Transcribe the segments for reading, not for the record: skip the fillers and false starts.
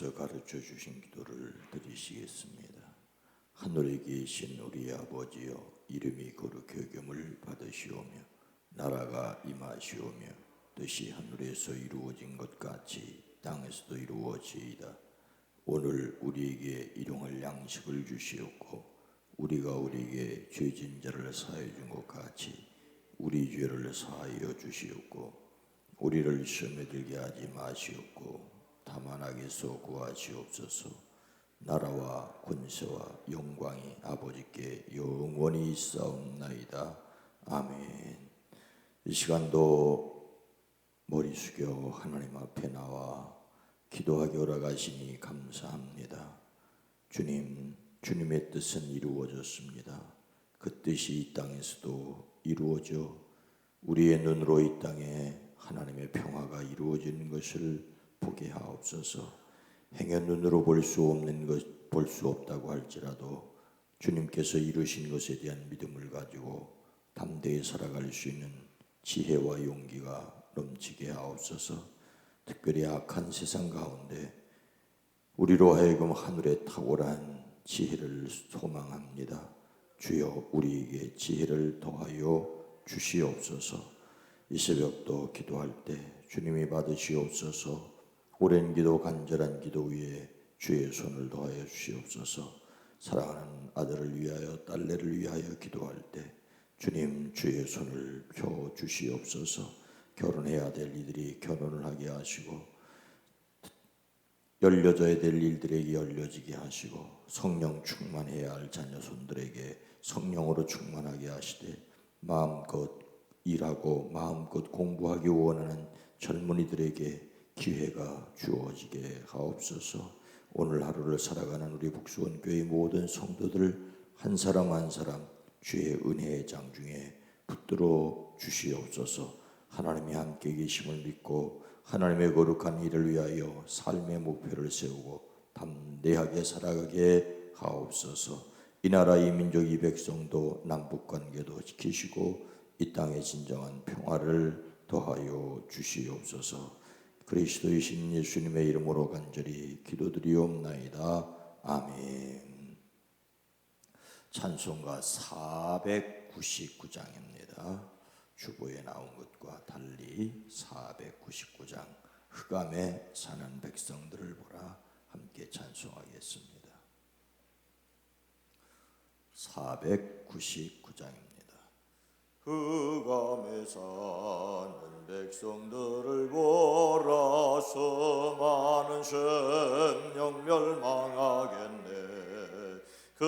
주님께서 가르쳐 주신 기도를 드리시겠습니다. 하늘에 계신 우리 아버지여, 이름이 거룩히 여김을 받으시오며 나라가 임하시오며 뜻이 하늘에서 이루어진 것 같이 땅에서도 이루어지이다. 오늘 우리에게 일용할 양식을 주시옵고 우리가 우리에게 죄진 자를 사하여 준 것 같이 우리 죄를 사하여 주시옵고 우리를 시험에 들게 하지 마시옵고 다만 악에서 구하시옵소서. 나라와 권세와 영광이 아버지께 영원히 있사옵나이다. 아멘. 이 시간도 머리 숙여 하나님 앞에 나와 기도하기 허락하시니 감사합니다. 주님, 주님의 뜻은 이루어졌습니다. 그 뜻이 이 땅에서도 이루어져 우리의 눈으로 이 땅에 하나님의 평화가 이루어지는 것을 보게 하옵소서. 행여 눈으로 볼 수 없는 것, 볼 수 없다고 할지라도 주님께서 이루신 것에 대한 믿음을 가지고 담대히 살아갈 수 있는 지혜와 용기가 넘치게 하옵소서. 특별히 악한 세상 가운데 우리로 하여금 하늘의 탁월한 지혜를 소망합니다. 주여, 우리에게 지혜를 더하여 주시옵소서. 이 새벽도 기도할 때 주님이 받으시옵소서. 오랜 기도, 간절한 기도 위에 주의 손을 더하여 주시옵소서. 사랑하는 아들을 위하여, 딸내를 위하여 기도할 때 주님, 주의 손을 펴 주시옵소서. 결혼해야 될 이들이 결혼을 하게 하시고 열려져야 될 일들에게 열려지게 하시고 성령 충만해야 할 자녀손들에게 성령으로 충만하게 하시되 마음껏 일하고 마음껏 공부하기 원하는 젊은이들에게 기회가 주어지게 하옵소서. 오늘 하루를 살아가는 우리 북수원교회 모든 성도들 한 사람 한 사람 주의 은혜의 장중에 붙들어 주시옵소서. 하나님이 함께 계심을 믿고 하나님의 거룩한 일을 위하여 삶의 목표를 세우고 담대하게 살아가게 하옵소서. 이 나라, 이 민족, 이 백성도 남북관계도 지키시고 이 땅에 진정한 평화를 더하여 주시옵소서. 그리스도이신 예수님의 이름으로 간절히 기도드리옵나이다. 아멘. 찬송가 499장입니다. 주보에 나온 것과 달리 499장, 흑암에 사는 백성들을 보라. 함께 찬송하겠습니다. 499장입니다. 흑암에 사는 백성들을 보라. 수많은 생명 멸망하겠네. 그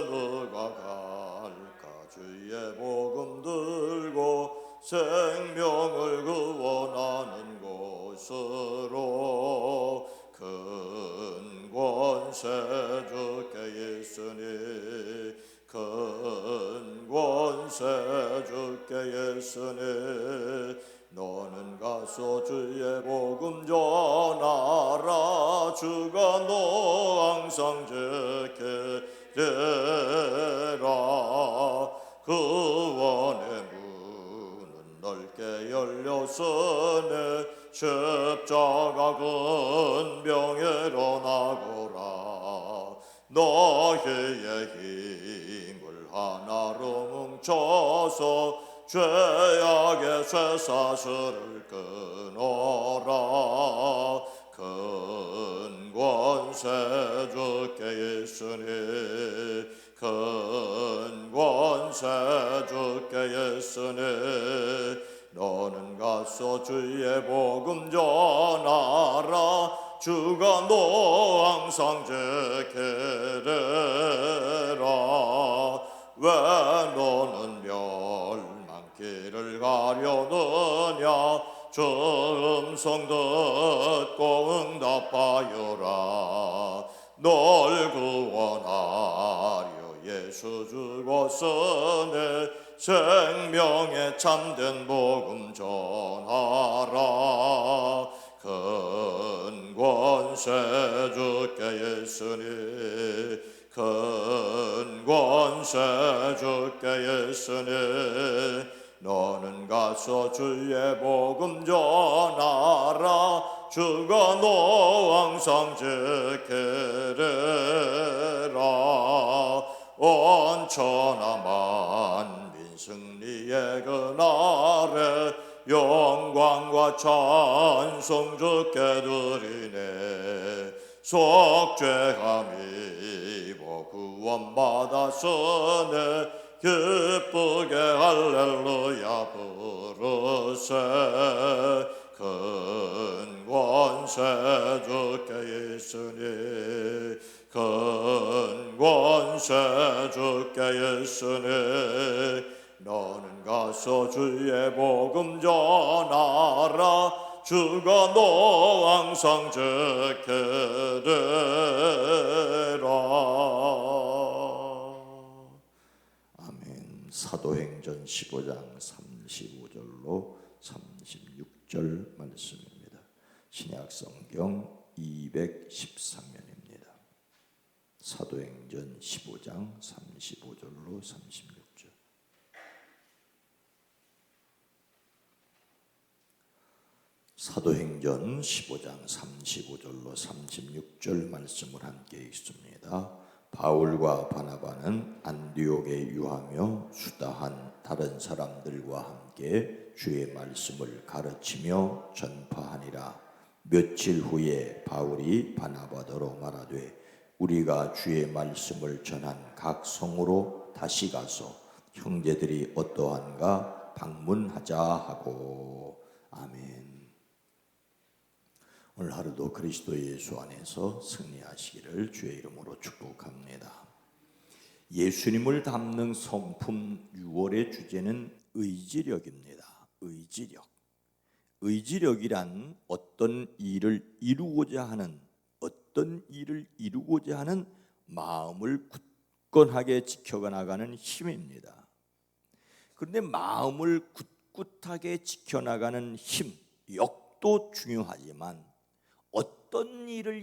누가 갈까? 주의 복음 들고 생명을 구원하는 곳으로. 큰 권세 주께 있으니, 큰 권세 주께 있으니, 너는 가서 주의 복음 전하라. 주가 너 항상 지키리라. 구원의 문은 넓게 열렸으니 십자가 근병에 일어나거라. 너희의 힘을 하나로 뭉쳐서 죄악의 쇠사슬을 끊어라. 큰 권세 주께 있으니, 큰 권세 주께 있으니, 너는 가서 주의 복음 전하라. 주가 너 항상 지키리라. 왜 너는 멸망길을 가려느냐? 주 음성 듣고 응답하여라. 널 구원하려 예수 죽었으니 생명의 참된 복음 전하라. 큰 권세 주께 있으니, 큰 권세 주께 있으니, 너는 가서 주의 복음 전하라. 주가 너 항상 지키리라. 온 천하 만민 승리의 그날에 영광과 찬송 주께 드리네. 속죄함이 구원 받았으네. 기쁘게 할렐루야 부르세. 큰 권세 주께 있으니 큰 권세 주께 있으니 너는 가서 주의 복음 전하라. 주가 너 항상 지키리라. 아멘. 사도행전 15장 35절로 36절 말씀입니다. 신약성경 213면입니다. 사도행전 15장 35절로 36절. 사도행전 15장 35절로 36절 말씀을 함께 읽습니다. 바울과 바나바는 안디옥에 유하며 수다한 다른 사람들과 함께 주의 말씀을 가르치며 전파하니라. 며칠 후에 바울이 바나바더러 말하되 우리가 주의 말씀을 전한 각 성으로 다시 가서 형제들이 어떠한가 방문하자 하고. 아멘. 오늘 하루도 그리스도 예수 안에서 승리하시기를 주의 이름으로 축복합니다. 예수님을 담는 성품 6월의 주제는 의지력입니다. 의지력. 의지력이란 어떤 일을 이루고자 하는 마음을 굳건하게 지켜나가는 힘입니다. 그런데 마음을 굳굳하게 지켜나가는 힘, 역도 중요하지만 어떤 일을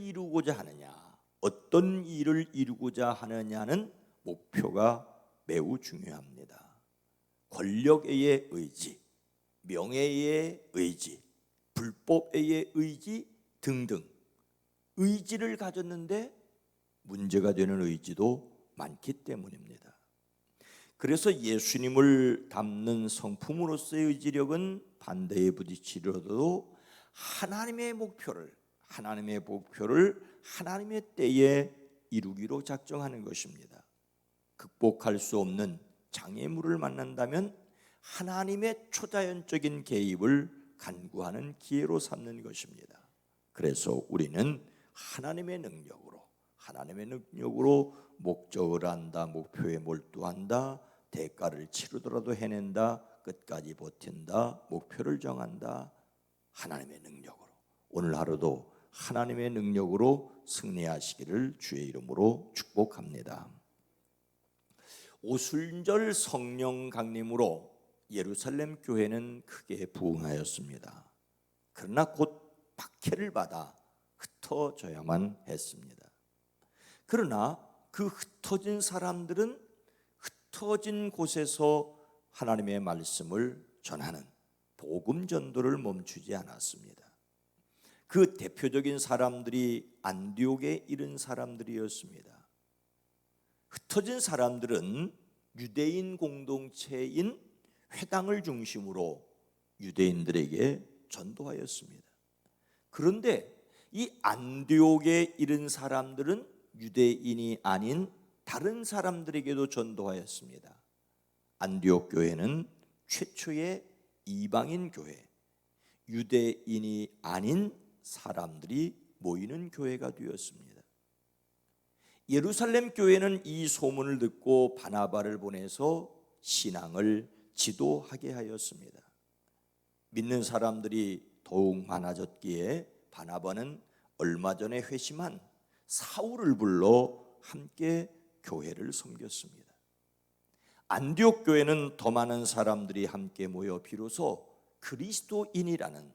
이루고자 하느냐는 목표가 매우 중요합니다. 권력의 의지, 명예의 의지, 불법의 의지 등등 의지를 가졌는데 문제가 되는 의지도 많기 때문입니다. 그래서 예수님을 담는 성품으로서의 의지력은 반대에 부딪히려도 하나님의 목표를 하나님의 때에 이루기로 작정하는 것입니다. 극복할 수 없는 장애물을 만난다면 하나님의 초자연적인 개입을 간구하는 기회로 삼는 것입니다. 그래서 우리는 하나님의 능력으로 목적을 한다, 목표에 몰두한다, 대가를 치르더라도 해낸다, 끝까지 버틴다, 목표를 정한다. 하나님의 능력으로 오늘 하루도 하나님의 능력으로 승리하시기를 주의 이름으로 축복합니다. 오순절 성령 강림으로 예루살렘 교회는 크게 부흥하였습니다. 그러나 곧 박해를 받아 흩어져야만 했습니다. 그러나 그 흩어진 사람들은 흩어진 곳에서 하나님의 말씀을 전하는 복음 전도를 멈추지 않았습니다. 그 대표적인 사람들이 안디옥에 이른 사람들이었습니다. 흩어진 사람들은 유대인 공동체인 회당을 중심으로 유대인들에게 전도하였습니다. 그런데 이 안디옥에 이른 사람들은 유대인이 아닌 다른 사람들에게도 전도하였습니다. 안디옥 교회는 최초의 이방인 교회, 유대인이 아닌 사람들이 모이는 교회가 되었습니다. 예루살렘 교회는 이 소문을 듣고 바나바를 보내서 신앙을 지도하게 하였습니다. 믿는 사람들이 더욱 많아졌기에 바나바는 얼마 전에 회심한 사울을 불러 함께 교회를 섬겼습니다. 안디옥 교회는 더 많은 사람들이 함께 모여 비로소 그리스도인이라는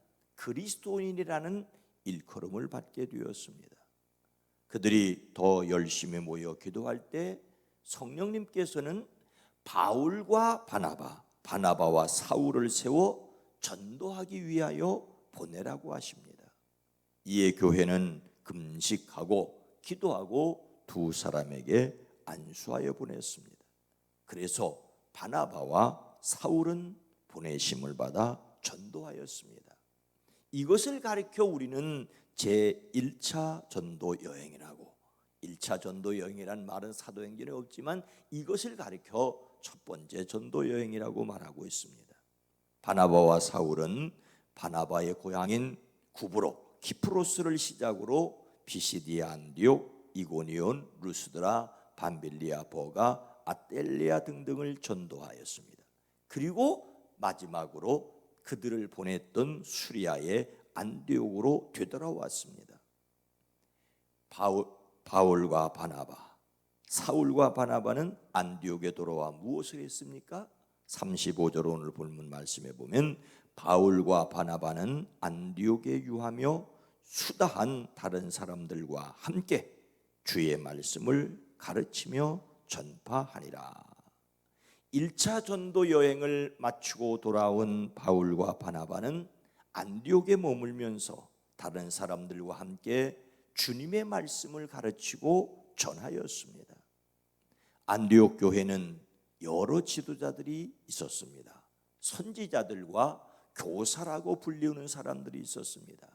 일컬음을 받게 되었습니다. 그들이 더 열심히 모여 기도할 때 성령님께서는 바울과 바나바 바나바와 사울을 세워 전도하기 위하여 보내라고 하십니다. 이에 교회는 금식하고 기도하고 두 사람에게 안수하여 보냈습니다. 그래서 바나바와 사울은 보내심을 받아 전도하였습니다. 이것을 가리켜 우리는 제1차 전도 여행이라고, 1차 전도 여행이란 말은 사도행전에 없지만 이것을 가리켜 첫 번째 전도 여행이라고 말하고 있습니다. 바나바와 사울은 바나바의 고향인 구브로, 키프로스를 시작으로 피시디아, 안디옥, 이고니온, 루스드라, 밤빌리아, 버가, 아텔리아 등등을 전도하였습니다. 그리고 마지막으로 그들을 보냈던 수리아의 안디옥으로 되돌아왔습니다. 바울과 바나바, 사울과 바나바는 안디옥에 돌아와 무엇을 했습니까? 35절 오늘 본문 말씀에 보면 바울과 바나바는 안디옥에 유하며 수다한 다른 사람들과 함께 주의 말씀을 가르치며 전파하니라. 1차 전도 여행을 마치고 돌아온 바울과 바나바는 안디옥에 머물면서 다른 사람들과 함께 주님의 말씀을 가르치고 전하였습니다. 안디옥 교회는 여러 지도자들이 있었습니다. 선지자들과 교사라고 불리우는 사람들이 있었습니다.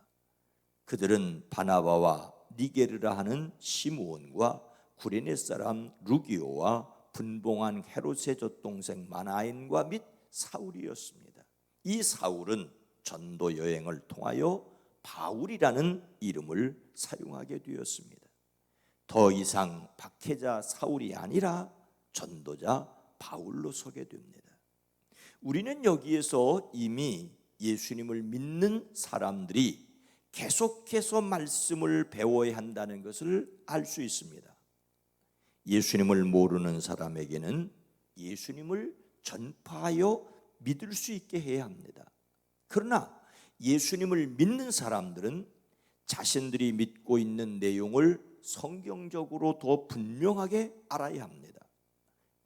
그들은 바나바와 니게르라 하는 시므온과 구레네 사람 루기오와 분봉한 헤롯의 젖동생 마나엔과 및 사울이었습니다. 이 사울은 전도 여행을 통하여 바울이라는 이름을 사용하게 되었습니다. 더 이상 박해자 사울이 아니라 전도자 바울로 서게 됩니다. 우리는 여기에서 이미 예수님을 믿는 사람들이 계속해서 말씀을 배워야 한다는 것을 알 수 있습니다. 예수님을 모르는 사람에게는 예수님을 전파하여 믿을 수 있게 해야 합니다. 그러나 예수님을 믿는 사람들은 자신들이 믿고 있는 내용을 성경적으로 더 분명하게 알아야 합니다.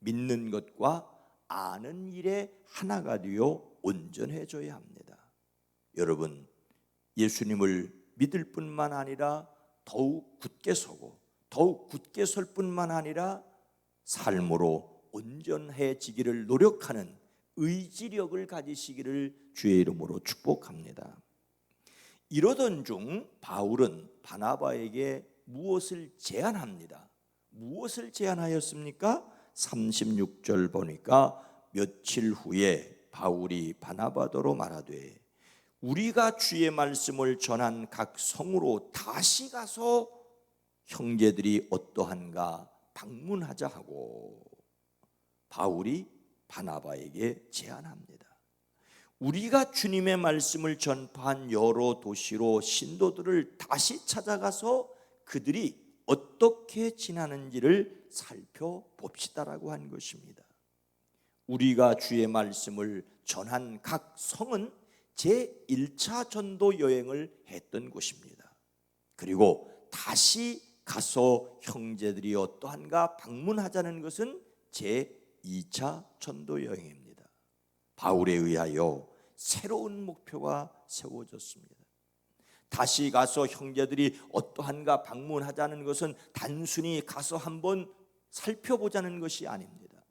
믿는 것과 아는 일에 하나가 되어 온전해져야 합니다. 여러분, 예수님을 믿을 뿐만 아니라 더욱 굳게 서고 더욱 굳게 설 뿐만 아니라 삶으로 온전해지기를 노력하는 의지력을 가지시기를 주의 이름으로 축복합니다. 이러던 중 바울은 바나바에게 무엇을 제안합니다. 무엇을 제안하였습니까? 36절 보니까 며칠 후에 바울이 바나바더로 말하되 우리가 주의 말씀을 전한 각 성으로 다시 가서 형제들이 어떠한가 방문하자 하고 바울이 바나바에게 제안합니다. 우리가 주님의 말씀을 전파한 여러 도시로 신도들을 다시 찾아가서 그들이 어떻게 지나는지를 살펴봅시다라고 한 것입니다. 우리가 주의 말씀을 전한 각 성은 제1차 전도 여행을 했던 곳입니다. 그리고 다시 가서 형제들이 어떠한가 방문하자는 것은 제2차 전도 여행입니다. 바울에 의하여 새로운 목표가 세워졌습니다. 다시 가서 형제들이 어떠한가 방문하자는 것은 단순히 가서 한번 살펴보자는 것이 아닙니다.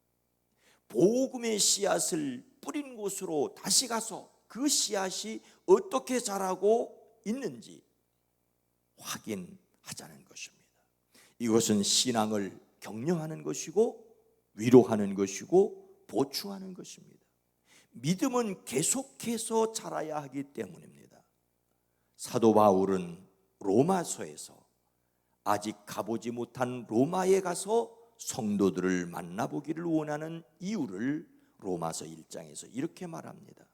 복음의 씨앗을 뿌린 곳으로 다시 가서 그 씨앗이 어떻게 자라고 있는지 확인하자는 것입니다. 이것은 신앙을 격려하는 것이고 위로하는 것이고 보충하는 것입니다. 믿음은 계속해서 자라야 하기 때문입니다. 사도 바울은 로마서에서 아직 가보지 못한 로마에 가서 성도들을 만나보기를 원하는 이유를 로마서 1장에서 이렇게 말합니다.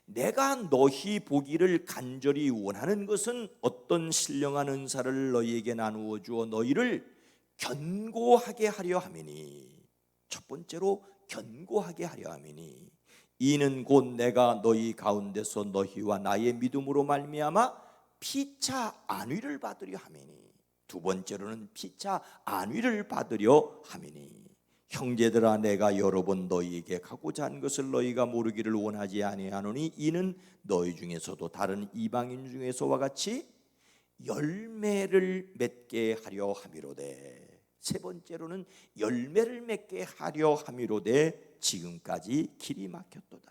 내가 너희 보기를 간절히 원하는 것은 어떤 신령한 은사를 너희에게 나누어 주어 너희를 견고하게 하려 함이니, 첫 번째로 견고하게 하려 함이니 이는 곧 내가 너희 가운데서 너희와 나의 믿음으로 말미암아 피차 안위를 받으려 함이니, 두 번째로는 피차 안위를 받으려 함이니 형제들아, 내가 여러 번 너희에게 가고자 한 것을 너희가 모르기를 원하지 아니하노니 이는 너희 중에서도 다른 이방인 중에서와 같이 열매를 맺게 하려 함이로되. 세 번째로는 열매를 맺게 하려 함이로되 지금까지 길이 막혔도다.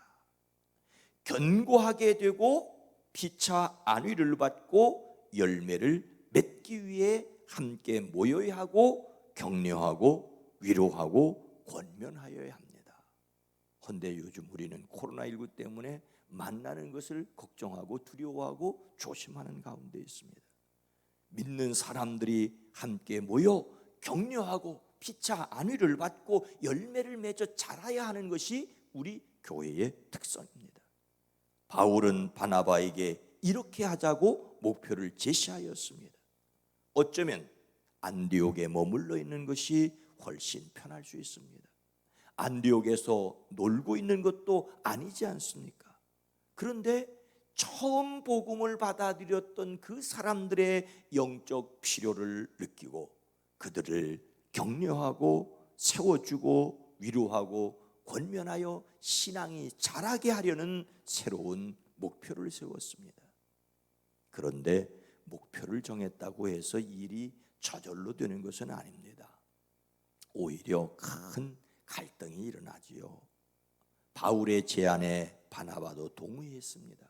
견고하게 되고 피차 안위를 받고 열매를 맺기 위해 함께 모여야 하고 격려하고 위로하고 권면하여야 합니다. 그런데 요즘 우리는 코로나19 때문에 만나는 것을 걱정하고 두려워하고 조심하는 가운데 있습니다. 믿는 사람들이 함께 모여 격려하고 피차 안위를 받고 열매를 맺어 자라야 하는 것이 우리 교회의 특성입니다. 바울은 바나바에게 이렇게 하자고 목표를 제시하였습니다. 어쩌면 안디옥에 머물러 있는 것이 훨씬 편할 수 있습니다. 안디옥에서 놀고 있는 것도 아니지 않습니까? 그런데 처음 복음을 받아들였던 그 사람들의 영적 필요를 느끼고 그들을 격려하고 세워주고 위로하고 권면하여 신앙이 자라게 하려는 새로운 목표를 세웠습니다. 그런데 목표를 정했다고 해서 일이 저절로 되는 것은 아닙니다. 오히려 큰 갈등이 일어나지요. 바울의 제안에 바나바도 동의했습니다.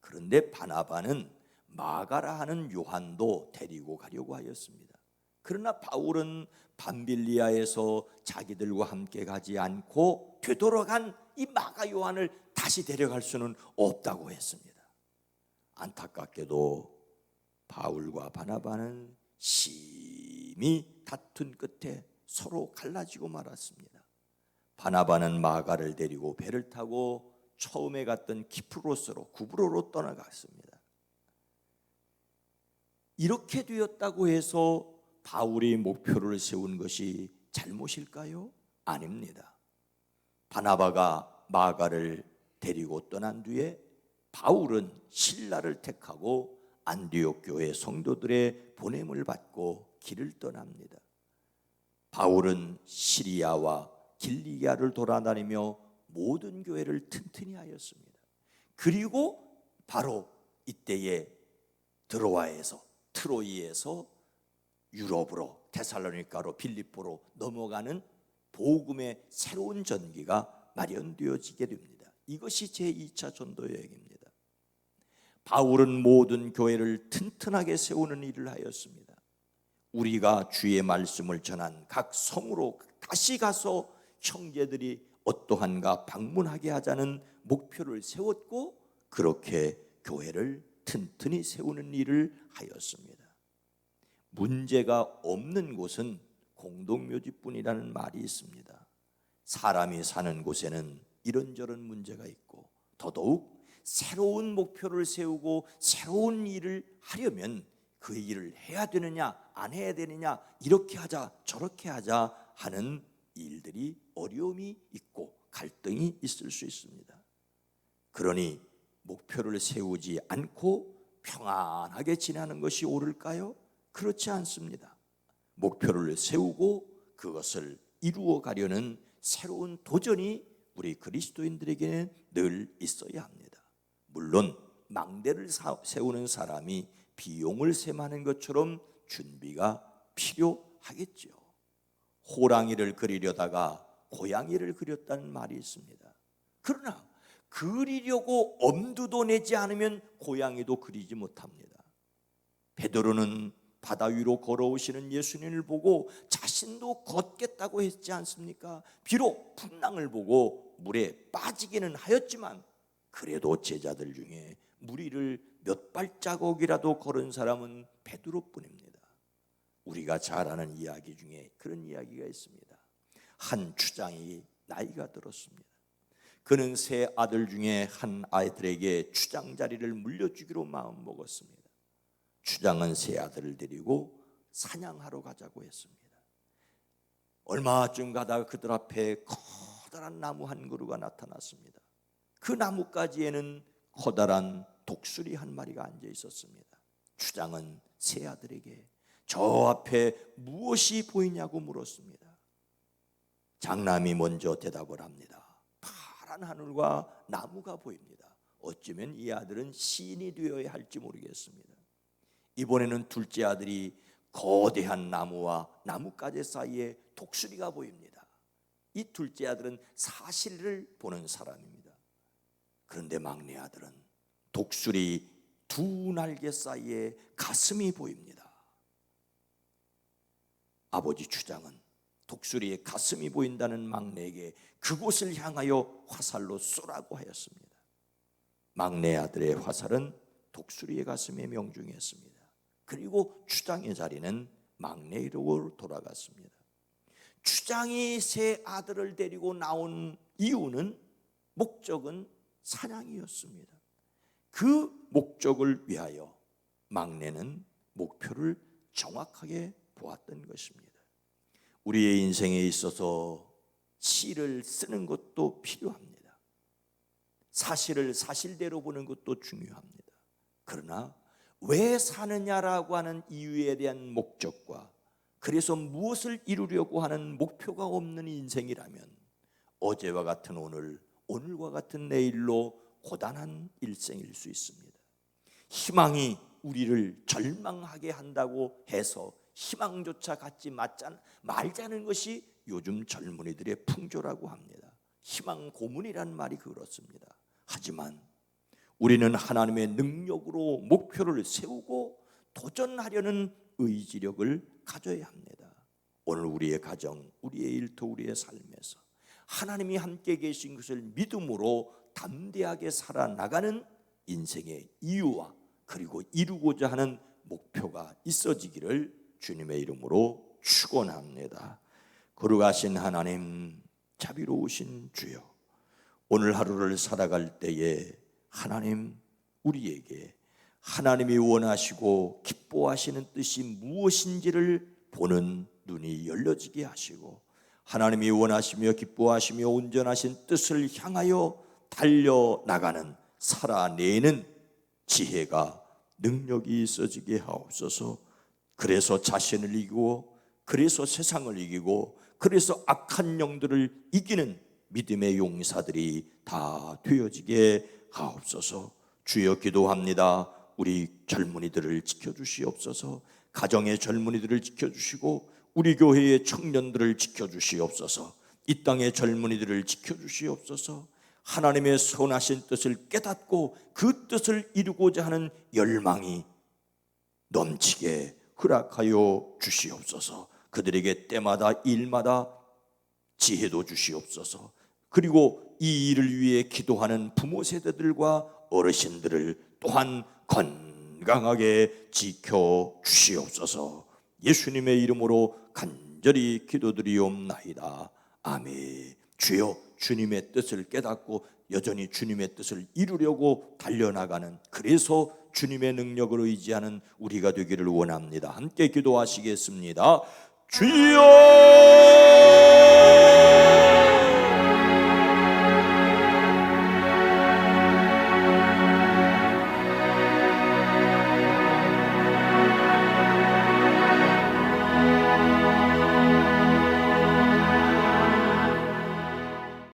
그런데 바나바는 마가라 하는 요한도 데리고 가려고 하였습니다. 그러나 바울은 밤빌리아에서 자기들과 함께 가지 않고 되돌아간 이 마가 요한을 다시 데려갈 수는 없다고 했습니다. 안타깝게도 바울과 바나바는 심히 다툰 끝에 서로 갈라지고 말았습니다. 바나바는 마가를 데리고 배를 타고 처음에 갔던 키프로스로 구브로로 떠나갔습니다. 이렇게 되었다고 해서 바울이 목표를 세운 것이 잘못일까요? 아닙니다. 바나바가 마가를 데리고 떠난 뒤에 바울은 실라를 택하고 안디옥 교회 성도들의 보냄을 받고 길을 떠납니다. 바울은 시리아와 길리기아를 돌아다니며 모든 교회를 튼튼히 하였습니다. 그리고 바로 이때에 드로아에서 트로이에서 유럽으로 테살로니가로 빌립보로 넘어가는 복음의 새로운 전기가 마련되어지게 됩니다. 이것이 제2차 전도 여행입니다. 바울은 모든 교회를 튼튼하게 세우는 일을 하였습니다. 우리가 주의 말씀을 전한 각 성으로 다시 가서 형제들이 어떠한가 방문하게 하자는 목표를 세웠고 그렇게 교회를 튼튼히 세우는 일을 하였습니다. 문제가 없는 곳은 공동묘지뿐이라는 말이 있습니다. 사람이 사는 곳에는 이런저런 문제가 있고 더더욱 새로운 목표를 세우고 새로운 일을 하려면 그 일을 해야 되느냐 안 해야 되느냐 이렇게 하자 저렇게 하자 하는 일들이 어려움이 있고 갈등이 있을 수 있습니다. 그러니 목표를 세우지 않고 평안하게 지내는 것이 옳을까요? 그렇지 않습니다. 목표를 세우고 그것을 이루어 가려는 새로운 도전이 우리 그리스도인들에게는 늘 있어야 합니다. 물론 망대를 세우는 사람이 비용을 셈하는 것처럼 준비가 필요하겠죠. 호랑이를 그리려다가 고양이를 그렸다는 말이 있습니다. 그러나 그리려고 엄두도 내지 않으면 고양이도 그리지 못합니다. 베드로는 바다 위로 걸어오시는 예수님을 보고 자신도 걷겠다고 했지 않습니까? 비록 풍랑을 보고 물에 빠지기는 하였지만 그래도 제자들 중에 무리를 몇 발자국이라도 걸은 사람은 베드로뿐입니다. 우리가 잘 아는 이야기 중에 그런 이야기가 있습니다. 한 추장이 나이가 들었습니다. 그는 세 아들 중에 한 아이들에게 추장 자리를 물려주기로 마음먹었습니다. 추장은 세 아들을 데리고 사냥하러 가자고 했습니다. 얼마쯤 가다가 그들 앞에 커다란 나무 한 그루가 나타났습니다. 그 나뭇가지에는 커다란 독수리 한 마리가 앉아 있었습니다. 추장은 세 아들에게 저 앞에 무엇이 보이냐고 물었습니다. 장남이 먼저 대답을 합니다. 파란 하늘과 나무가 보입니다. 어쩌면 이 아들은 시인이 되어야 할지 모르겠습니다. 이번에는 둘째 아들이 거대한 나무와 나뭇가지 사이에 독수리가 보입니다. 이 둘째 아들은 사실을 보는 사람입니다. 그런데 막내 아들은 독수리 두 날개 사이에 가슴이 보입니다. 아버지 주장은 독수리의 가슴이 보인다는 막내에게 그곳을 향하여 화살로 쏘라고 하였습니다. 막내 아들의 화살은 독수리의 가슴에 명중했습니다. 그리고 주장의 자리는 막내로 돌아갔습니다. 주장이 세 아들을 데리고 나온 이유는, 목적은 사냥이었습니다. 그 목적을 위하여 막내는 목표를 정확하게 보았던 것입니다. 우리의 인생에 있어서 시를 쓰는 것도 필요합니다. 사실을 사실대로 보는 것도 중요합니다. 그러나 왜 사느냐라고 하는 이유에 대한 목적과 그래서 무엇을 이루려고 하는 목표가 없는 인생이라면 어제와 같은 오늘, 오늘과 같은 내일로 고단한 일생일 수 있습니다. 희망이 우리를 절망하게 한다고 해서 희망조차 갖지 말자는 것이 요즘 젊은이들의 풍조라고 합니다. 희망 고문이라는 말이 그렇습니다. 하지만 우리는 하나님의 능력으로 목표를 세우고 도전하려는 의지력을 가져야 합니다. 오늘 우리의 가정, 우리의 일터, 우리의 삶에서 하나님이 함께 계신 것을 믿음으로 담대하게 살아나가는 인생의 이유와 그리고 이루고자 하는 목표가 있어지기를 주님의 이름으로 축원합니다. 거룩하신 하나님, 자비로우신 주여, 오늘 하루를 살아갈 때에 하나님, 우리에게 하나님이 원하시고 기뻐하시는 뜻이 무엇인지를 보는 눈이 열려지게 하시고, 하나님이 원하시며 기뻐하시며 온전하신 뜻을 향하여 달려나가는, 살아내는 지혜가, 능력이 있어지게 하옵소서. 그래서 자신을 이기고, 그래서 세상을 이기고, 그래서 악한 영들을 이기는 믿음의 용사들이 다 되어지게 하옵소서. 주여, 기도합니다. 우리 젊은이들을 지켜주시옵소서. 가정의 젊은이들을 지켜주시고 우리 교회의 청년들을 지켜주시옵소서. 이 땅의 젊은이들을 지켜주시옵소서. 하나님의 선하신 뜻을 깨닫고 그 뜻을 이루고자 하는 열망이 넘치게 허락하여 주시옵소서. 그들에게 때마다 일마다 지혜도 주시옵소서. 그리고 이 일을 위해 기도하는 부모 세대들과 어르신들을 또한 건강하게 지켜주시옵소서. 예수님의 이름으로 간절히 기도드리옵나이다. 아멘. 주여, 주님의 뜻을 깨닫고 여전히 주님의 뜻을 이루려고 달려나가는, 그래서 주님의 능력을 의지하는 우리가 되기를 원합니다. 함께 기도하시겠습니다. 주여!